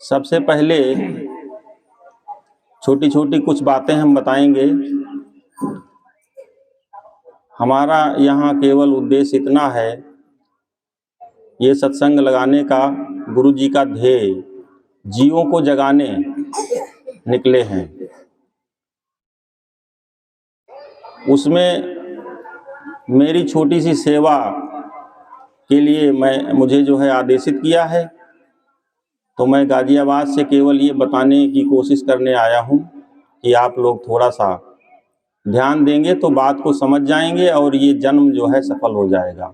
सबसे पहले छोटी छोटी कुछ बातें हम बताएंगे। हमारा यहाँ केवल उद्देश्य इतना है, ये सत्संग लगाने का गुरु जी का ध्येय जीवों को जगाने निकले हैं। उसमें मेरी छोटी सी सेवा के लिए मुझे जो है आदेशित किया है, तो मैं गाजियाबाद से केवल ये बताने की कोशिश करने आया हूँ कि आप लोग थोड़ा सा ध्यान देंगे तो बात को समझ जाएंगे और ये जन्म जो है सफल हो जाएगा।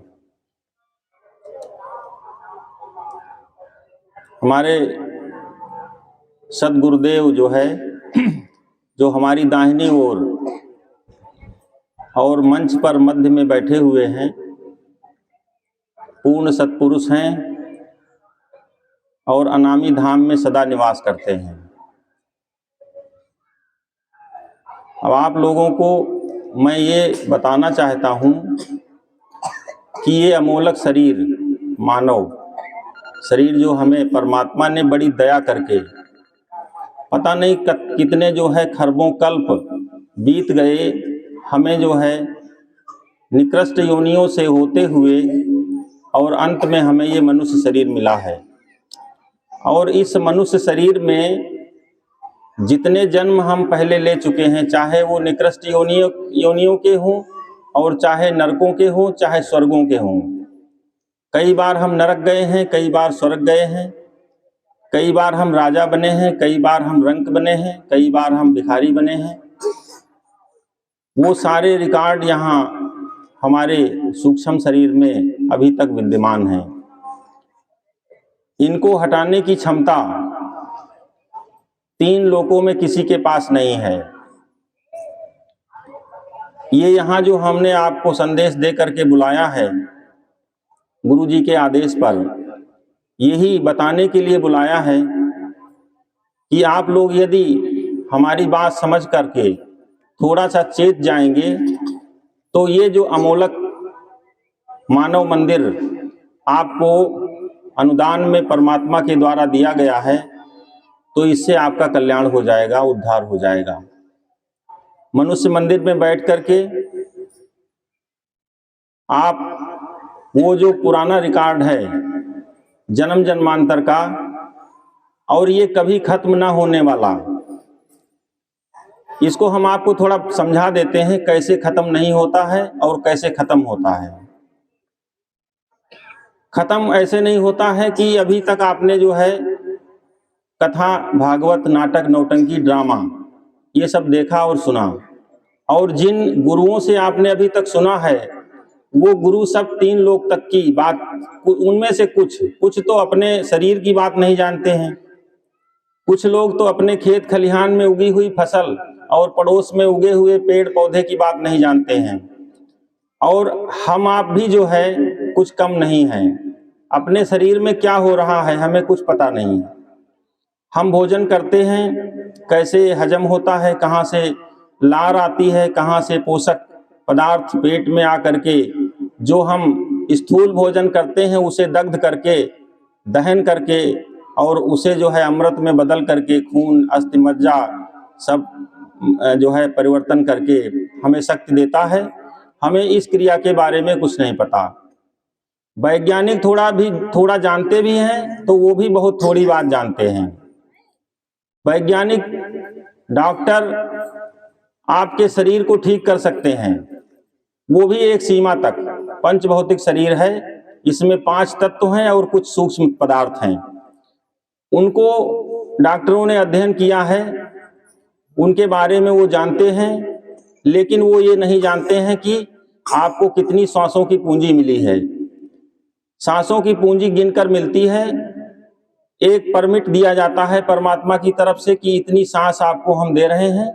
हमारे सद्गुरुदेव जो है, जो हमारी दाहिनी ओर और मंच पर मध्य में बैठे हुए हैं, पूर्ण सत्पुरुष हैं और अनामी धाम में सदा निवास करते हैं। अब आप लोगों को मैं ये बताना चाहता हूँ कि ये अमोलक शरीर, मानव शरीर जो हमें परमात्मा ने बड़ी दया करके, पता नहीं कितने जो है खरबों कल्प बीत गए, हमें जो है निकृष्ट योनियों से होते हुए और अंत में हमें ये मनुष्य शरीर मिला है। और इस मनुष्य शरीर में जितने जन्म हम पहले ले चुके हैं, चाहे वो निकृष्ट योनियों के हों और चाहे नरकों के हों, चाहे स्वर्गों के हों। कई बार हम नरक गए हैं, कई बार स्वर्ग गए हैं, कई बार हम राजा बने हैं, कई बार हम रंक बने हैं, कई बार हम भिखारी बने हैं। वो सारे रिकॉर्ड यहाँ हमारे सूक्ष्म शरीर में अभी तक विद्यमान हैं। इनको हटाने की क्षमता तीन लोकों में किसी के पास नहीं है। ये यहाँ जो हमने आपको संदेश दे करके बुलाया है, गुरु जी के आदेश पर, यही बताने के लिए बुलाया है कि आप लोग यदि हमारी बात समझ करके थोड़ा सा चेत जाएंगे तो ये जो अमोलक मानव मंदिर आपको अनुदान में परमात्मा के द्वारा दिया गया है, तो इससे आपका कल्याण हो जाएगा, उद्धार हो जाएगा। मनुष्य मंदिर में बैठ करके आप वो जो पुराना रिकॉर्ड है जन्म जन्मांतर का, और ये कभी खत्म ना होने वाला, इसको हम आपको थोड़ा समझा देते हैं कैसे खत्म नहीं होता है और कैसे खत्म होता है। खत्म ऐसे नहीं होता है कि अभी तक आपने जो है कथा, भागवत, नाटक, नौटंकी, ड्रामा ये सब देखा और सुना, और जिन गुरुओं से आपने अभी तक सुना है वो गुरु सब तीन लोक तक की बात, उनमें से कुछ तो अपने शरीर की बात नहीं जानते हैं, कुछ लोग तो अपने खेत खलिहान में उगी हुई फसल और पड़ोस में उगे हुए पेड़ पौधे की बात नहीं जानते हैं, और हम आप भी जो है कुछ कम नहीं हैं। अपने शरीर में क्या हो रहा है हमें कुछ पता नहीं। हम भोजन करते हैं, कैसे हजम होता है, कहाँ से लार आती है, कहाँ से पोषक पदार्थ पेट में आकर के जो हम स्थूल भोजन करते हैं उसे दग्ध करके, दहन करके, और उसे जो है अमृत में बदल करके खून, अस्थि, मज्जा सब जो है परिवर्तन करके हमें शक्ति देता है। हमें इस क्रिया के बारे में कुछ नहीं पता। वैज्ञानिक थोड़ा जानते भी हैं तो वो भी बहुत थोड़ी बात जानते हैं। वैज्ञानिक डॉक्टर आपके शरीर को ठीक कर सकते हैं, वो भी एक सीमा तक। पंच भौतिक शरीर है, इसमें 5 तत्व हैं और कुछ सूक्ष्म पदार्थ हैं। उनको डॉक्टरों ने अध्ययन किया है, उनके बारे में वो जानते हैं, लेकिन वो ये नहीं जानते हैं कि आपको कितनी सांसों की पूंजी मिली है। सांसों की पूंजी गिनकर मिलती है, एक परमिट दिया जाता है परमात्मा की तरफ से कि इतनी सांस आपको हम दे रहे हैं,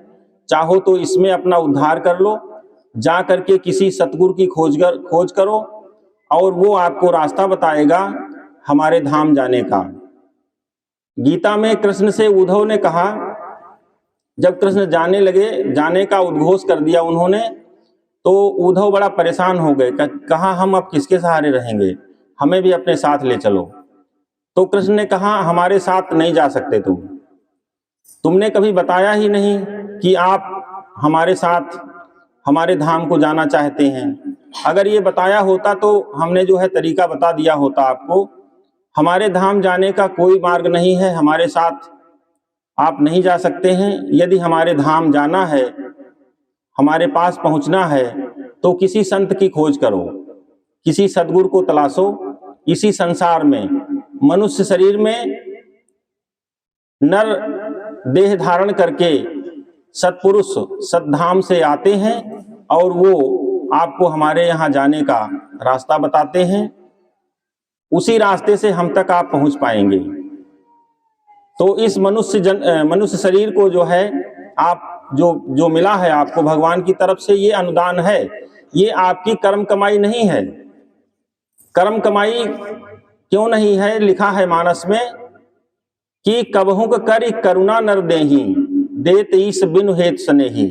चाहो तो इसमें अपना उद्धार कर लो, जा करके किसी सतगुरु की खोज करो और वो आपको रास्ता बताएगा हमारे धाम जाने का। गीता में कृष्ण से उद्धव ने कहा, जब कृष्ण जाने लगे, जाने का उद्घोष कर दिया उन्होंने, तो उद्धव बड़ा परेशान हो गए, कहा हम अब किसके सहारे रहेंगे, हमें भी अपने साथ ले चलो। तो कृष्ण ने कहा हमारे साथ नहीं जा सकते तुमने कभी बताया ही नहीं कि आप हमारे साथ हमारे धाम को जाना चाहते हैं। अगर ये बताया होता तो हमने जो है तरीका बता दिया होता आपको। हमारे धाम जाने का कोई मार्ग नहीं है, हमारे साथ आप नहीं जा सकते हैं। यदि हमारे धाम जाना है, हमारे पास पहुंचना है, तो किसी संत की खोज करो, किसी सद्गुरु को तलाशो। इसी संसार में मनुष्य शरीर में नर देह धारण करके सत्पुरुष सद्धाम से आते हैं और वो आपको हमारे यहाँ जाने का रास्ता बताते हैं। उसी रास्ते से हम तक आप पहुंच पाएंगे। तो इस मनुष्य शरीर को जो है आप जो मिला है आपको भगवान की तरफ से, ये अनुदान है, ये आपकी कर्म कमाई नहीं है। कर्म कमाई क्यों नहीं है? लिखा है मानस में कि कबहू करि करुणा नर देहि, देत ईस बिनु हेत स्नेही।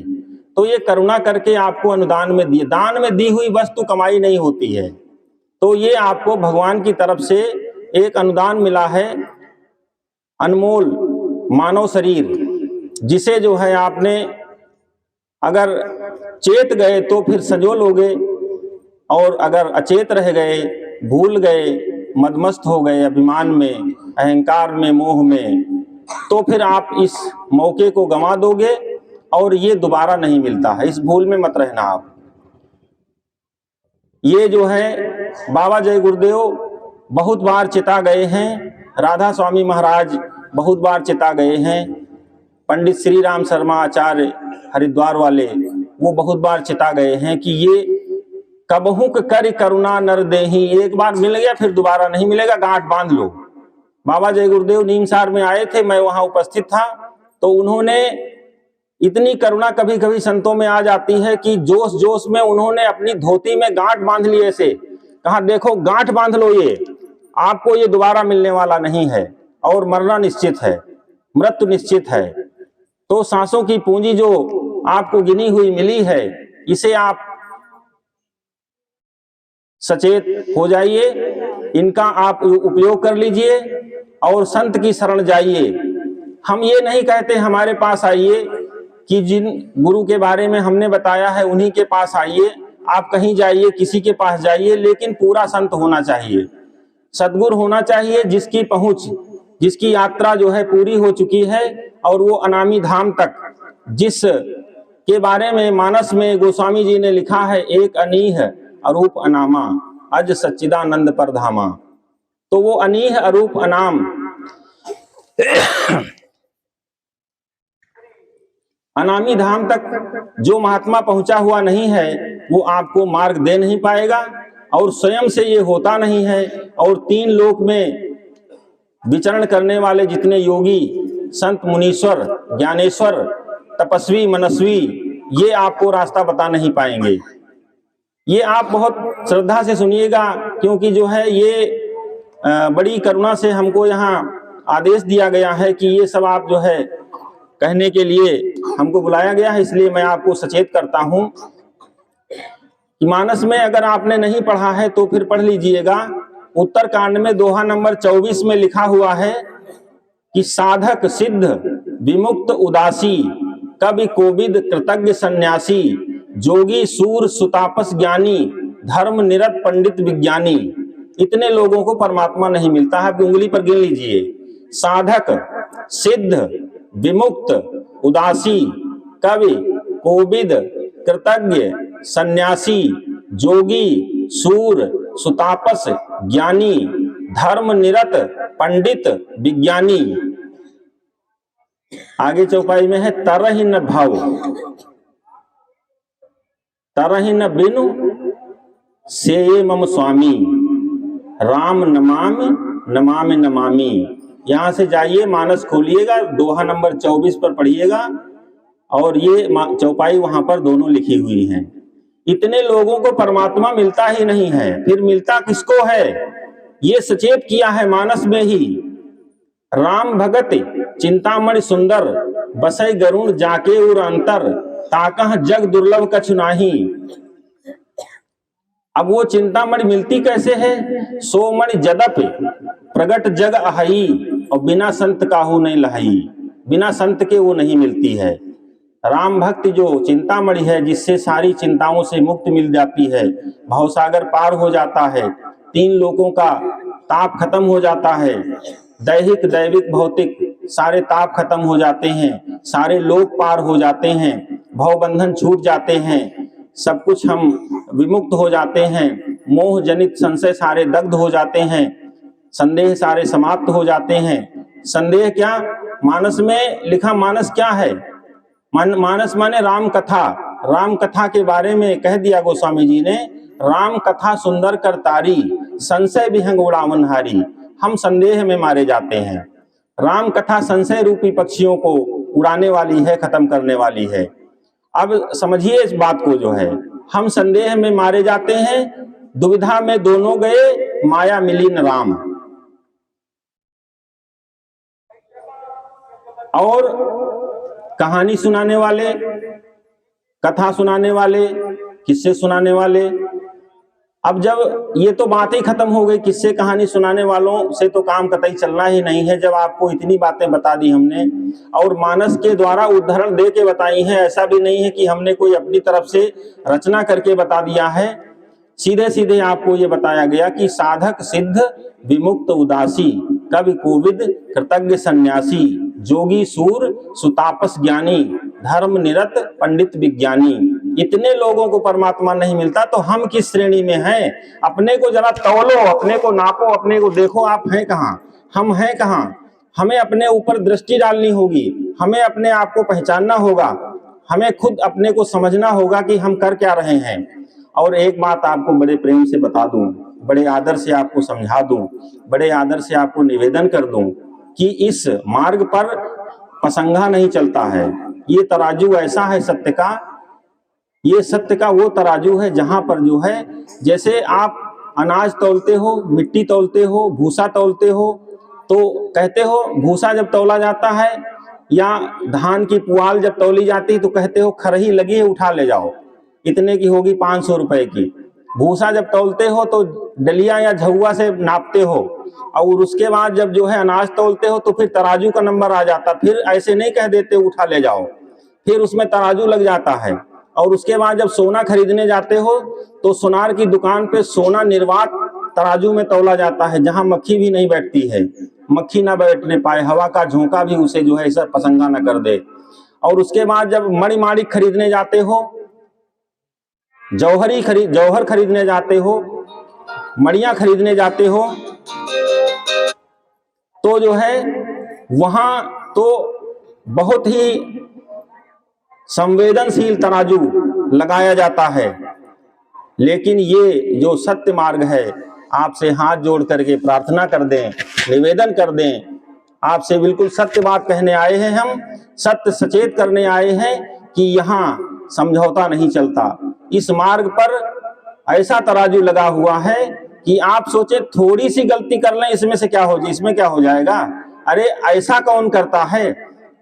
तो ये करुणा करके आपको अनुदान में दिए, दान में दी हुई वस्तु कमाई नहीं होती है। तो ये आपको भगवान की तरफ से एक अनुदान मिला है, अनमोल मानव शरीर, जिसे जो है आपने अगर चेत गए तो फिर संजो लोगे, और अगर अचेत रह गए, भूल गए, मदमस्त हो गए अभिमान में, अहंकार में, मोह में, तो फिर आप इस मौके को गंवा दोगे और ये दोबारा नहीं मिलता है। इस भूल में मत रहना आप। ये जो है बाबा जय गुरुदेव बहुत बार चिता गए हैं, राधा स्वामी महाराज बहुत बार चिता गए हैं, पंडित श्री राम शर्मा आचार्य हरिद्वार वाले वो बहुत बार चिता गए हैं कि ये कबहू करि करुणा नर देहि, एक बार मिल गया फिर दोबारा नहीं मिलेगा, गांठ बांध लो। बाबा जय गुरुदेव नीमसार में आए थे, मैं वहां उपस्थित था, तो उन्होंने इतनी करुणा कभी कभी संतों में आ जाती है कि जोश जोश में उन्होंने अपनी धोती में गांठ बांध ली, ऐसे कहा देखो गांठ बांध लो, ये आपको ये दोबारा मिलने वाला नहीं है और मरना निश्चित है, मृत्यु निश्चित है। तो सांसों की पूंजी जो आपको गिनी हुई मिली है, इसे आप सचेत हो जाइए, इनका आप उपयोग कर लीजिए और संत की शरण जाइए। हम ये नहीं कहते हमारे पास आइए कि जिन गुरु के बारे में हमने बताया है उन्हीं के पास आइए, आप कहीं जाइए, किसी के पास जाइए, लेकिन पूरा संत होना चाहिए, सद्गुरु होना चाहिए, जिसकी पहुंच, जिसकी यात्रा जो है पूरी हो चुकी है और वो अनामी धाम तक, जिस के बारे में मानस में गोस्वामी जी ने लिखा है, एक अनीह अरूप अनामा अज सच्चिदानंद पर धामा। तो वो अनीह अरूप अनाम अनामी धाम तक जो महात्मा पहुंचा हुआ नहीं है, वो आपको मार्ग दे नहीं पाएगा और स्वयं से ये होता नहीं है। और तीन लोक में विचरण करने वाले जितने योगी, संत, मुनीश्वर, ज्ञानेश्वर, तपस्वी, मनस्वी, ये आपको रास्ता बता नहीं पाएंगे। ये आप बहुत श्रद्धा से सुनिएगा, क्योंकि जो है ये बड़ी करुणा से हमको यहाँ आदेश दिया गया है कि ये सब आप जो है कहने के लिए हमको बुलाया गया है। इसलिए मैं आपको सचेत करता हूँ कि मानस में अगर आपने नहीं पढ़ा है तो फिर पढ़ लीजिएगा। उत्तर कांड में दोहा नंबर 24 में लिखा हुआ है कि साधक सिद्ध विमुक्त उदासी, कवि कोविद कृतज्ञ सन्यासी, जोगी सूर सुतापस ज्ञानी, धर्म निरत पंडित विज्ञानी। इतने लोगों को परमात्मा नहीं मिलता है, आप उंगली पर गिन लीजिए। साधक, सिद्ध, विमुक्त, उदासी, कवि, कोविद, कृतज्ञ, सन्यासी, जोगी, सूर, सुतापस, ज्ञानी, धर्म निरत, पंडित, विज्ञानी। आगे चौपाई में है तरहि न भाव, तरहि न बिनु से मम स्वामी, राम नमामि नमामि नमामि। यहां से जाइए, मानस खोलिएगा, दोहा नंबर 24 पर पढ़िएगा और ये चौपाई वहां पर दोनों लिखी हुई हैं। इतने लोगों को परमात्मा मिलता ही नहीं है, फिर मिलता किसको है? ये सचेत किया है मानस में ही। राम भगत चिंतामणि सुंदर, बसई गरुण जाके उर अंतर, ताकह जग दुर्लभ कछु नाही। अब वो चिंतामणि मिलती कैसे है? सो मणि जदप प्रगट जग अहई, और बिना संत काहू नहीं लहई। बिना संत के वो नहीं मिलती है। राम भक्त जो चिंतामणि है, जिससे सारी चिंताओं से मुक्ति मिल जाती है, भवसागर पार हो जाता है, 3 लोकों का ताप खत्म हो जाता है, दैहिक दैविक भौतिक सारे ताप खत्म हो जाते हैं, सारे लोक पार हो जाते हैं, भव बंधन छूट जाते हैं, सब कुछ हम विमुक्त हो जाते हैं, मोह जनित संशय सारे दग्ध हो जाते हैं, संदेह सारे समाप्त हो जाते हैं। संदेह क्या? मानस में लिखा, मानस क्या है? मानस माने राम कथा। राम कथा के बारे में कह दिया गोस्वामी जी ने, राम कथा सुंदर कर तारी, संशय विहंग उड़ावन हारी। हम संदेह में मारे जाते हैं। राम कथा संशय रूपी पक्षियों को उड़ाने वाली है, खत्म करने वाली है। अब समझिए इस बात को, जो है हम संदेह में मारे जाते हैं, दुविधा में दोनों गए, माया मिली न राम। और कहानी सुनाने वाले, कथा सुनाने वाले, किस्से सुनाने वाले, अब जब ये तो बात ही खत्म हो गई, किस्से कहानी सुनाने वालों से तो काम कतई चलना ही नहीं है। जब आपको इतनी बातें बता दी हमने और मानस के द्वारा उदाहरण दे के बताई हैं, ऐसा भी नहीं है कि हमने कोई अपनी तरफ से रचना करके बता दिया है। सीधे सीधे आपको ये बताया गया कि साधक सिद्ध विमुक्त उदासी, कवि कोविद कृतज्ञ सन्यासी, जोगी सूर सुतापस ज्ञानी, धर्म निरत पंडित विज्ञानी। इतने लोगों को परमात्मा नहीं मिलता तो हम किस श्रेणी में हैं? अपने को जरा तौलो, अपने को नापो, अपने को देखो, आप हैं कहाँ, हम हैं कहाँ। हमें अपने ऊपर दृष्टि डालनी होगी, हमें अपने आप को पहचानना होगा, हमें खुद अपने को समझना होगा कि हम कर क्या रहे हैं। और एक बात आपको बड़े प्रेम से बता दूं, बड़े आदर से आपको समझा दूं, बड़े आदर से आपको निवेदन कर दूं कि इस मार्ग पर पसंगा नहीं चलता है। ये तराजू ऐसा है सत्य का, ये सत्य का वो तराजू है जहां पर जो है, जैसे आप अनाज तौलते हो, मिट्टी तौलते हो, भूसा तौलते हो, तो कहते हो भूसा जब तौला जाता है या धान की पुआल जब तौली जाती है तो कहते हो खरही लगी है, उठा ले जाओ, इतने की होगी 500 रुपए की। भूसा जब तौलते हो तो डलिया या झउआ से नापते हो, और उसके बाद जब जो है अनाज तौलते हो तो फिर तराजू का नंबर आ जाता, फिर ऐसे नहीं कह देते उठा ले जाओ, फिर उसमें तराजू लग जाता है। और उसके बाद जब सोना खरीदने जाते हो तो सोनार की दुकान पे सोना निर्वात तराजू में तौला जाता है, जहां मक्खी भी नहीं बैठती है, मक्खी ना बैठने पाए, हवा का झोंका भी उसे जो है ऐसा पसंगा ना कर दे। और उसके बाद जब मणिमाणिक खरीदने जाते हो, जौहर खरीदने जाते हो, मड़ियां खरीदने जाते हो, तो जो है वहां तो बहुत ही संवेदनशील तराजू लगाया जाता है। लेकिन ये जो सत्य मार्ग है, आपसे हाथ जोड़ करके प्रार्थना कर दें, निवेदन कर दें, आपसे बिल्कुल सत्य बात कहने आए हैं, हम सत्य सचेत करने आए हैं कि यहाँ समझौता नहीं चलता। इस मार्ग पर ऐसा तराजू लगा हुआ है कि आप सोचे थोड़ी सी गलती कर लें, इसमें से क्या हो जाए, इसमें क्या हो जाएगा। अरे ऐसा कौन करता है,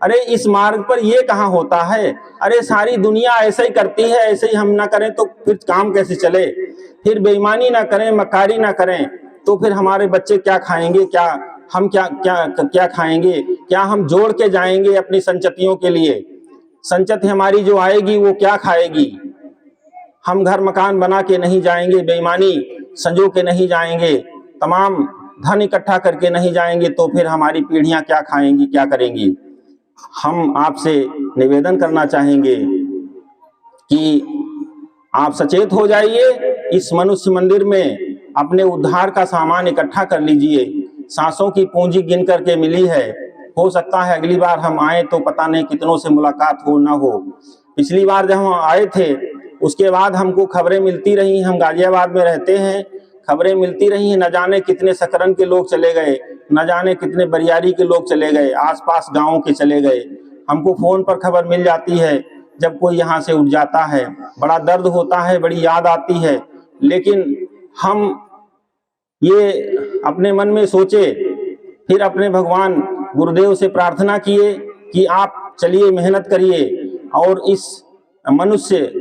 अरे इस मार्ग पर ये कहाँ होता है, अरे सारी दुनिया ऐसे ही करती है, ऐसे ही हम ना करें तो फिर काम कैसे चले, फिर बेईमानी ना करें, मक्कारी ना करें तो फिर हमारे बच्चे क्या खाएंगे, क्या हम क्या खाएंगे, क्या हम जोड़ के जाएंगे अपनी संचतियों के लिए, संचति हमारी जो आएगी वो क्या खाएगी। हम घर मकान बना के नहीं जाएंगे, बेईमानी संजो के नहीं जाएंगे, तमाम धन इकट्ठा करके नहीं जाएंगे तो फिर हमारी पीढ़ियां क्या खाएंगी, क्या करेंगी। हम आपसे निवेदन करना चाहेंगे कि आप सचेत हो जाइए, इस मनुष्य मंदिर में अपने उद्धार का सामान इकट्ठा कर लीजिए। सांसों की पूंजी गिन करके मिली है, हो सकता है अगली बार हम आए तो पता नहीं कितनों से मुलाकात हो ना हो। पिछली बार जब हम आए थे उसके बाद हमको खबरें मिलती रही, हम गाजियाबाद में रहते हैं, खबरें मिलती रही हैं, न जाने कितने सकरन के लोग चले गए, न जाने कितने बरियारी के लोग चले गए, आसपास गांवों के चले गए। हमको फोन पर खबर मिल जाती है जब कोई यहाँ से उठ जाता है, बड़ा दर्द होता है, बड़ी याद आती है। लेकिन हम ये अपने मन में सोचे, फिर अपने भगवान गुरुदेव से प्रार्थना किए कि आप चलिए मेहनत करिए और इस मनुष्य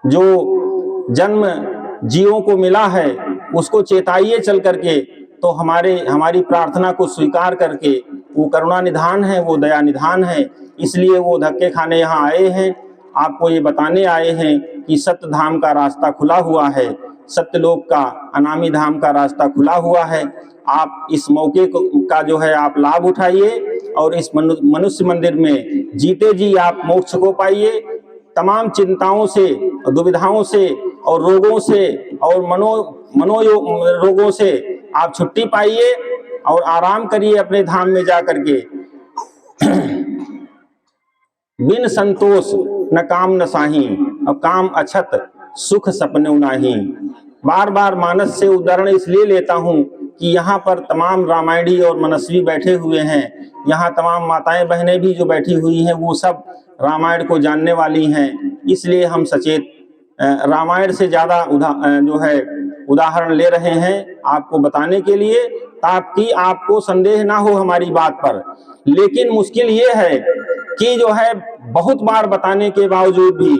जो जन्म जीवों को मिला है उसको चेताइए चल करके, तो हमारी प्रार्थना को स्वीकार करके, वो करुणा निधान है, वो दया निधान है, इसलिए वो धक्के खाने यहाँ आए हैं। आपको ये बताने आए हैं कि सत्य धाम का रास्ता खुला हुआ है, सत्यलोक का, अनामी धाम का रास्ता खुला हुआ है। आप इस मौके का जो है आप लाभ उठाइए और इस मनुष्य मंदिर में जीते जी आप मोक्ष को पाइए। तमाम चिंताओं से, दुविधाओं से और रोगों से और रोगों से आप छुट्टी पाइए और आराम करिए अपने धाम में जा करके। बिन संतोष न काम न साही, और काम अछत सुख सपने नाही। बार बार मानस से उदाहरण इसलिए लेता हूँ कि यहाँ पर तमाम रामायणी और मनस्वी बैठे हुए हैं। यहाँ तमाम माताएं बहनें भी जो बैठी हुई हैं वो सब रामायण को जानने वाली हैं, इसलिए हम सचेत रामायण से ज़्यादा जो है उदाहरण ले रहे हैं आपको बताने के लिए, ताकि आपको संदेह ना हो हमारी बात पर। लेकिन मुश्किल ये है कि जो है बहुत बार बताने के बावजूद भी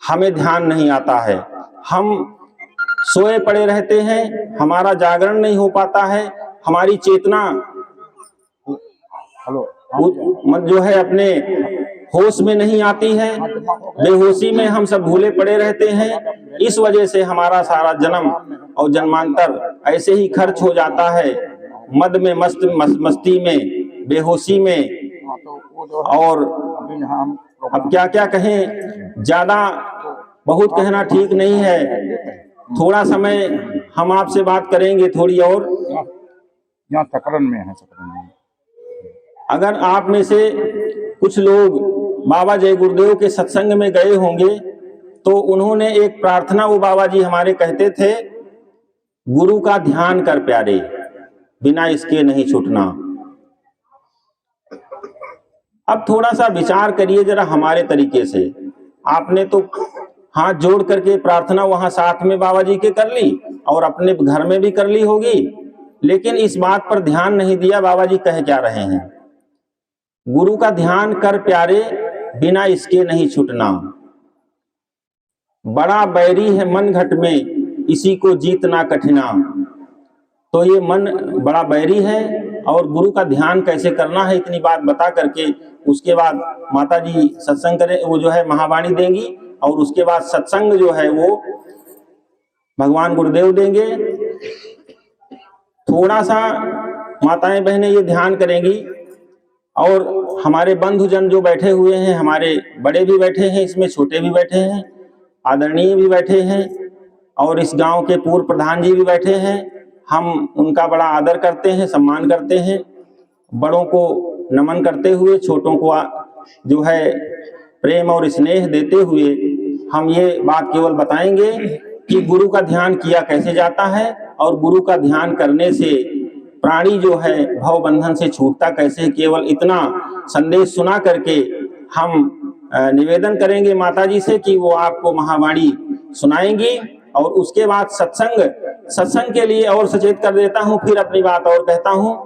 हमें ध्यान नहीं आता है। हम सोए पड़े रहते हैं, हमारा जागरण नहीं हो पाता है, हमारी चेतना जो है अपने होश में नहीं आती है, बेहोशी में हम सब भूले पड़े रहते हैं। इस वजह से हमारा सारा जन्म और जन्मांतर ऐसे ही खर्च हो जाता है, मद में मस्ती में, बेहोशी में। और अब क्या क्या कहें, ज्यादा बहुत कहना ठीक नहीं है। थोड़ा समय हम आपसे बात करेंगे थोड़ी और। यहाँ सकरन में है, सकरन में। अगर आप में से कुछ लोग बाबा जय गुरुदेव के सत्संग में गए होंगे तो उन्होंने एक प्रार्थना, वो बाबा जी हमारे कहते थे, गुरु का ध्यान कर प्यारे, बिना इसके नहीं छूटना। अब थोड़ा सा विचार करिए जरा हमारे तरीके से। आपने तो हाथ जोड़ करके प्रार्थना वहां साथ में बाबा जी के कर ली और अपने घर में भी कर ली होगी, लेकिन इस बात पर ध्यान नहीं दिया बाबा जी कह क्या रहे हैं। गुरु का ध्यान कर प्यारे, बिना इसके नहीं छूटना। बड़ा बैरी है मन घट में, इसी को जीतना कठिना। तो ये मन बड़ा बैरी है और गुरु का ध्यान कैसे करना है इतनी बात बता करके उसके बाद माता जी सत्संग करें, वो जो है महावाणी देंगी, और उसके बाद सत्संग जो है वो भगवान गुरुदेव देंगे। थोड़ा सा माताएं बहनें ये ध्यान करेंगी, और हमारे बंधुजन जो बैठे हुए हैं, हमारे बड़े भी बैठे हैं, इसमें छोटे भी बैठे हैं, आदरणीय भी बैठे हैं, और इस गांव के पूर्व प्रधान जी भी बैठे हैं। हम उनका बड़ा आदर करते हैं, सम्मान करते हैं। बड़ों को नमन करते हुए, छोटों को जो है प्रेम और स्नेह देते हुए हम ये बात केवल बताएंगे कि गुरु का ध्यान किया कैसे जाता है, और गुरु का ध्यान करने से प्राणी जो है भव बंधन से छूटता कैसे। केवल इतना संदेश सुना करके हम निवेदन करेंगे माता जी से कि वो आपको महावाणी सुनाएंगी, और उसके बाद सत्संग के लिए और सचेत कर देता हूँ। फिर अपनी बात और कहता हूँ,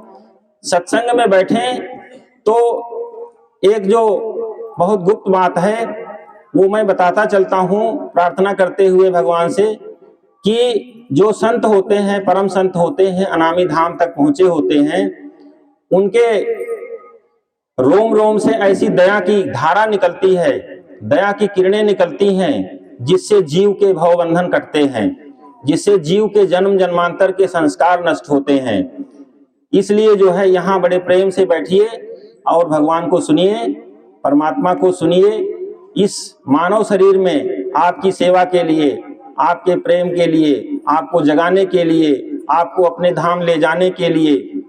सत्संग में बैठे तो एक जो बहुत गुप्त बात है वो मैं बताता चलता हूँ, प्रार्थना करते हुए भगवान से कि जो संत होते हैं, परम संत होते हैं, अनामी धाम तक पहुंचे होते हैं, उनके रोम रोम से ऐसी दया की धारा निकलती है, दया की किरणें निकलती हैं, जिससे जीव के भव बंधन कटते हैं, जिससे जीव के जन्म जन्मांतर के संस्कार नष्ट होते हैं। इसलिए जो है यहाँ बड़े प्रेम से बैठिए और भगवान को सुनिए, परमात्मा को सुनिए। इस मानव शरीर में आपकी सेवा के लिए, आपके प्रेम के लिए, आपको जगाने के लिए, आपको अपने धाम ले जाने के लिए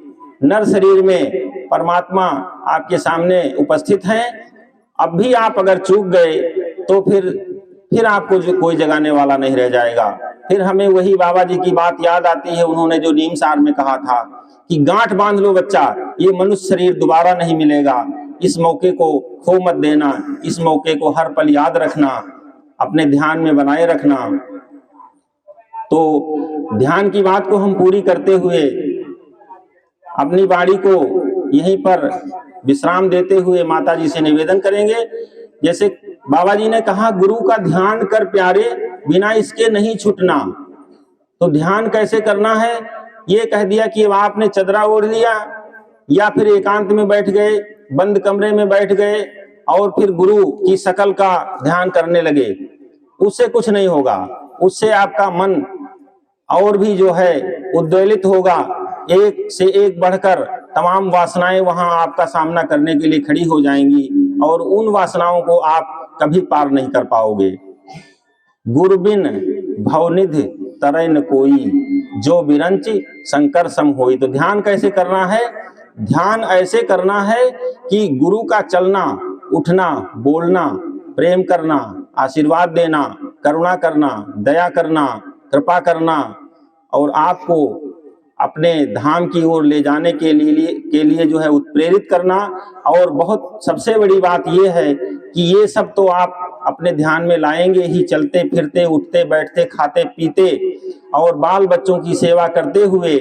नर शरीर में परमात्मा आपके सामने उपस्थित हैं। अब भी आप अगर चूक गए तो फिर आपको जो कोई जगाने वाला नहीं रह जाएगा। फिर हमें वही बाबा जी की बात याद आती है, उन्होंने जो नीम सार में कहा था कि गांठ बांध लो बच्चा, ये मनुष्य शरीर दोबारा नहीं मिलेगा, इस मौके को खो मत देना, इस मौके को हर पल याद रखना, अपने ध्यान में बनाए रखना। तो ध्यान की बात को हम पूरी करते हुए अपनी वाणी को यहीं पर विश्राम देते हुए माता जी से निवेदन करेंगे। जैसे बाबा जी ने कहा, गुरु का ध्यान कर प्यारे, बिना इसके नहीं छूटना। तो ध्यान कैसे करना है, ये कह दिया कि अब आपने चदरा ओढ़ लिया या फिर एकांत में बैठ गए, बंद कमरे में बैठ गए और फिर गुरु की शकल का ध्यान करने लगे, उससे कुछ नहीं होगा। उससे आपका मन और भी जो है उद्वेलित होगा, एक से एक बढ़कर तमाम वासनाएं वहां आपका सामना करने के लिए खड़ी हो जाएंगी और उन वासनाओं को आप कभी पार नहीं कर पाओगे। गुरबिन भवनिधि तरय न कोई, जो बिरंच शंकर सम होई। तो ध्यान कैसे करना है, ध्यान ऐसे करना है कि गुरु का चलना, उठना, बोलना, प्रेम करना, आशीर्वाद देना, करुणा करना, दया करना, कृपा करना और आपको अपने धाम की ओर ले जाने के लिए जो है उत्प्रेरित करना। और बहुत सबसे बड़ी बात यह है कि ये सब तो आप अपने ध्यान में लाएंगे ही, चलते फिरते, उठते बैठते, खाते पीते और बाल बच्चों की सेवा करते हुए,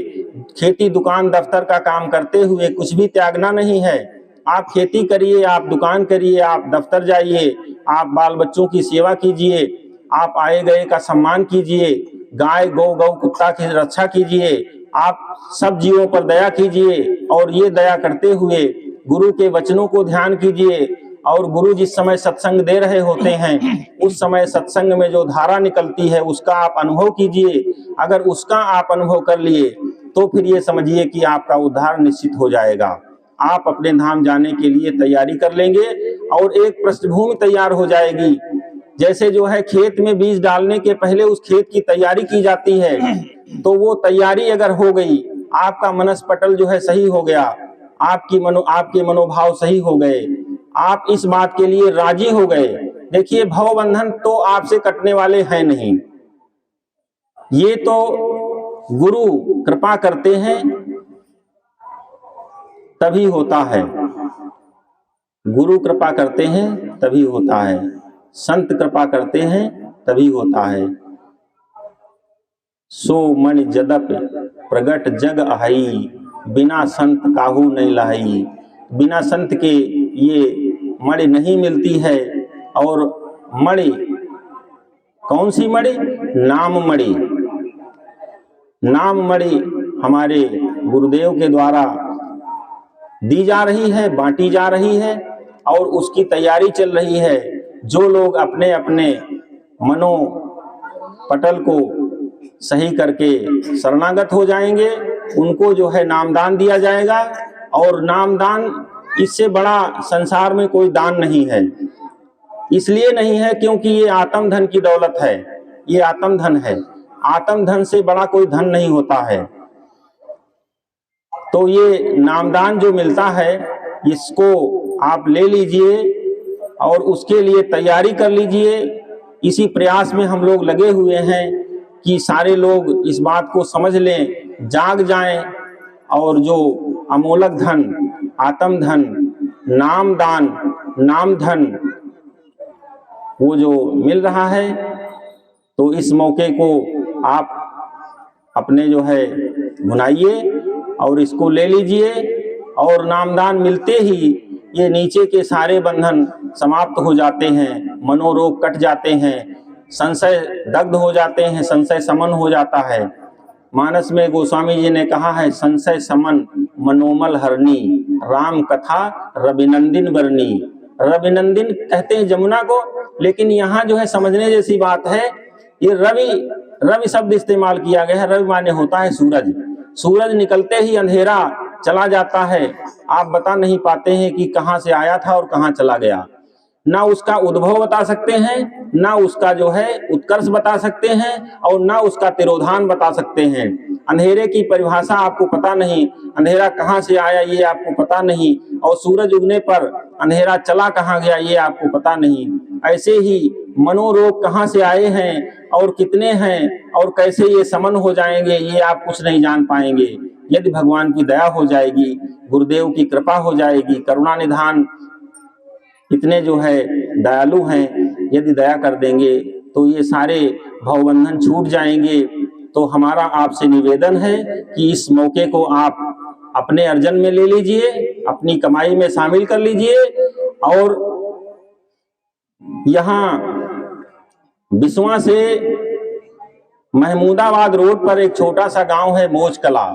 खेती दुकान दफ्तर का काम करते हुए कुछ भी त्यागना नहीं है। आप खेती करिए, आप दुकान करिए, आप दफ्तर जाइए, आप बाल बच्चों की सेवा कीजिए, आप आए गए का सम्मान कीजिए, गाय गौ कुत्ता की रक्षा कीजिए, आप सब जीवों पर दया कीजिए और ये दया करते हुए गुरु के वचनों को ध्यान कीजिए। और गुरु जिस समय सत्संग दे रहे होते हैं उस समय सत्संग में जो धारा निकलती है उसका आप अनुभव कीजिए। अगर उसका आप अनुभव कर लिए तो फिर ये समझिए कि आपका उद्धार निश्चित हो जाएगा। आप अपने धाम जाने के लिए तैयारी कर लेंगे और एक पृष्ठभूमि तैयार हो जाएगी। जैसे जो है खेत में बीज डालने के पहले उस खेत की तैयारी की जाती है, तो वो तैयारी अगर हो गई, आपका मनस्पटल जो है सही हो गया, आपके मनोभाव सही हो गए, आप इस बात के लिए राजी हो गए। देखिए भव बंधन तो आपसे कटने वाले हैं नहीं, ये तो गुरु कृपा करते हैं तभी होता है। गुरु कृपा करते हैं तभी होता है, संत कृपा करते हैं तभी होता है। सो मणि जदप प्रगट जग आही, बिना संत काहू नहीं लाई। बिना संत के ये मणि नहीं मिलती है। और मणि कौन सी मणि, नाम मणि। नाम मणि हमारे गुरुदेव के द्वारा दी जा रही है, बांटी जा रही है और उसकी तैयारी चल रही है। जो लोग अपने अपने मनोपटल को सही करके शरणागत हो जाएंगे उनको जो है नामदान दिया जाएगा। और नामदान, इससे बड़ा संसार में कोई दान नहीं है। इसलिए नहीं है क्योंकि ये आत्म धन की दौलत है, ये आत्म धन है। आत्म धन से बड़ा कोई धन नहीं होता है। तो ये नामदान जो मिलता है इसको आप ले लीजिए और उसके लिए तैयारी कर लीजिए। इसी प्रयास में हम लोग लगे हुए हैं कि सारे लोग इस बात को समझ लें, जाग जाएं और जो अमोलक धन, आत्म धन, नामदान, नाम धन वो जो मिल रहा है, तो इस मौके को आप अपने जो है भुनाइए और इसको ले लीजिए। और नामदान मिलते ही ये नीचे के सारे बंधन समाप्त हो जाते हैं, मनोरोग कट जाते हैं, संशय दग्ध हो जाते हैं, संशय समन हो जाता है। मानस में गोस्वामी जी ने कहा है, संशय समन मनोमल हरणी, राम कथा रविनंदिन वर्णी। रविनंदिन कहते हैं जमुना को, लेकिन यहाँ जो है समझने जैसी बात है, ये रवि शब्द इस्तेमाल किया गया है। रवि माने होता है सूरज। सूरज निकलते ही अंधेरा चला जाता है, आप बता नहीं पाते हैं कि कहाँ से आया था और कहाँ चला गया। ना उसका उद्भव बता सकते हैं, ना उसका जो है उत्कर्ष बता सकते हैं और ना उसका तिरोधान बता सकते हैं। अंधेरे की परिभाषा आपको पता नहीं, अंधेरा कहाँ से आया ये आपको पता नहीं, और सूरज उगने पर अंधेरा चला कहाँ गया ये आपको पता नहीं। ऐसे ही मनोरोग कहाँ से आए हैं और कितने हैं और कैसे ये समन हो जाएंगे ये आप कुछ नहीं जान पाएंगे। यदि भगवान की दया हो जाएगी, गुरुदेव की कृपा हो जाएगी, करुणा निधान इतने जो है दयालु हैं, यदि दया कर देंगे तो ये सारे भवबंधन छूट जाएंगे। तो हमारा आपसे निवेदन है कि इस मौके को आप अपने अर्जन में ले लीजिए, अपनी कमाई में शामिल कर लीजिए और यहाँ बिस्वा से महमूदाबाद रोड पर एक छोटा सा गांव है मोज कला,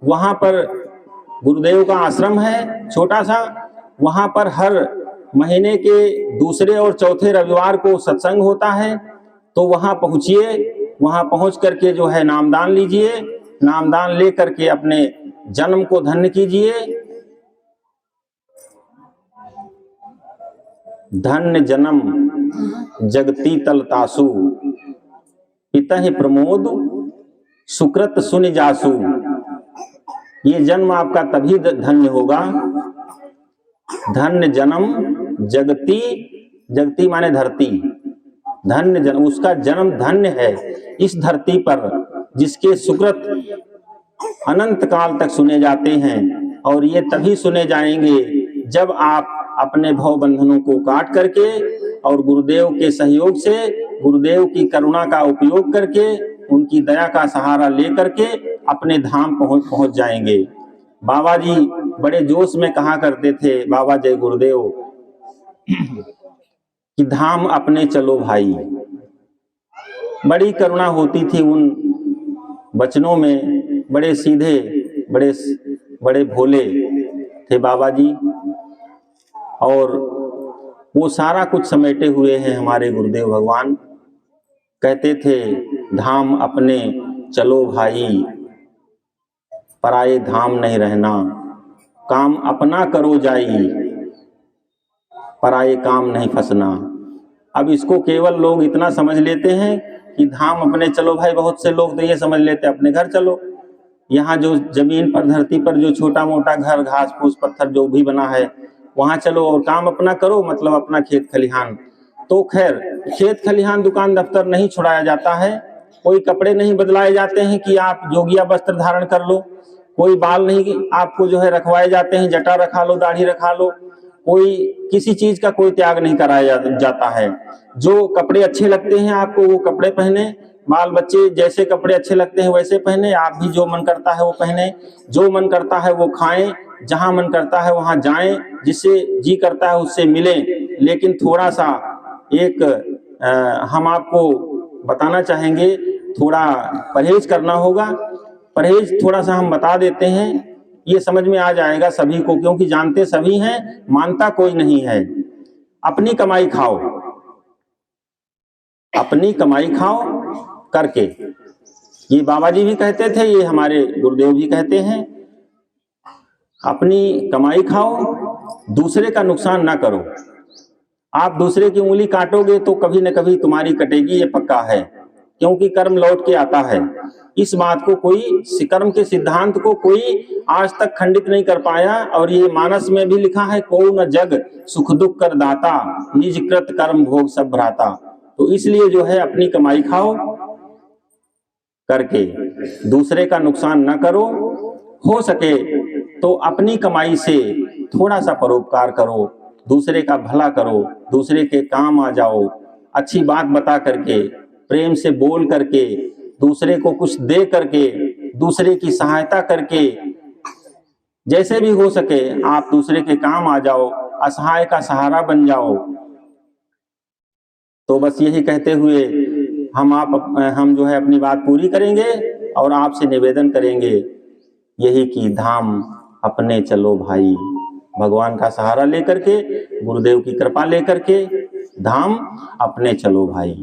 वहां पर गुरुदेव का आश्रम है छोटा सा। वहां पर हर महीने के दूसरे और चौथे रविवार को सत्संग होता है। तो वहां पहुंचिए, वहां पहुंच करके जो है नामदान लीजिए, नामदान ले करके अपने जन्म को धन्य कीजिए। धन्य जन्म जगती तलतासु, पितहि प्रमोद सुकृत सुनि जासु। ये जन्म आपका तभी धन्य होगा। धन्य जन्म जगती, जगती माने धरती, धन्य जन्म, उसका जन्म धन्य है इस धरती पर जिसके सुकृत अनंत काल तक सुने जाते हैं। और ये तभी सुने जाएंगे जब आप अपने भव बंधनों को काट करके और गुरुदेव के सहयोग से, गुरुदेव की करुणा का उपयोग करके, उनकी दया का सहारा लेकर के अपने धाम पहुंच जाएंगे। बाबा जी बड़े जोश में कहा करते थे, बाबा जय गुरुदेव, कि धाम अपने चलो भाई। बड़ी करुणा होती थी उन वचनों में, बड़े सीधे, बड़े भोले थे बाबा जी। और वो सारा कुछ समेटे हुए हैं हमारे गुरुदेव भगवान। कहते थे धाम अपने चलो भाई, पराये धाम नहीं रहना, काम अपना करो जाई, पराये काम नहीं फंसना। अब इसको केवल लोग इतना समझ लेते हैं कि धाम अपने चलो भाई। बहुत से लोग तो ये समझ लेते हैं अपने घर चलो, यहाँ जो जमीन पर, धरती पर जो छोटा मोटा घर, घास फूस पत्थर जो भी बना है वहां चलो और काम अपना करो, मतलब अपना खेत खलिहान। तो खैर, खेत खलिहान दुकान दफ्तर नहीं छुड़ाया जाता है, कोई कपड़े नहीं बदलाए जाते हैं कि आप जोगिया वस्त्र धारण कर लो, कोई बाल नहीं आपको जो है रखवाए जाते हैं, जटा रखा लो, दाढ़ी रखा लो, कोई किसी चीज का कोई त्याग नहीं कराया जाता है। जो कपड़े अच्छे लगते हैं आपको वो कपड़े पहने, बाल बच्चे जैसे कपड़े अच्छे लगते हैं वैसे पहने, आप भी जो मन करता है वो पहने, जो मन करता है वो खाएं, जहां मन करता है वहां जाएं, जिससे जी करता है उससे मिलें। लेकिन थोड़ा सा एक हम आपको बताना चाहेंगे, थोड़ा परहेज करना होगा। परहेज थोड़ा सा हम बता देते हैं, ये समझ में आ जाएगा सभी को, क्योंकि जानते सभी हैं, मानता कोई नहीं है। अपनी कमाई खाओ, अपनी कमाई खाओ करके, ये बाबा जी भी कहते थे, ये हमारे गुरुदेव भी कहते हैं। अपनी कमाई खाओ, दूसरे का नुकसान ना करो। आप दूसरे की उंगली काटोगे तो कभी न कभी तुम्हारी कटेगी, ये पक्का है, क्योंकि कर्म लौट के आता है। इस बात को कोई, कर्म के सिद्धांत को कोई आज तक खंडित नहीं कर पाया। और ये मानस में भी लिखा है, को न जग सुख दुख कर दाता, निज कृत कर्म भोग सब भ्राता। तो इसलिए जो है अपनी कमाई खाओ करके, दूसरे का नुकसान न करो। हो सके तो अपनी कमाई से थोड़ा सा परोपकार करो, दूसरे का भला करो, दूसरे के काम आ जाओ, अच्छी बात बता करके, प्रेम से बोल करके, दूसरे को कुछ दे करके, दूसरे की सहायता करके, जैसे भी हो सके आप दूसरे के काम आ जाओ, असहाय का सहारा बन जाओ। तो बस यही कहते हुए हम जो है अपनी बात पूरी करेंगे और आपसे निवेदन करेंगे यही कि धाम अपने चलो भाई। भगवान का सहारा लेकर के, गुरुदेव की कृपा लेकर के धाम अपने चलो भाई।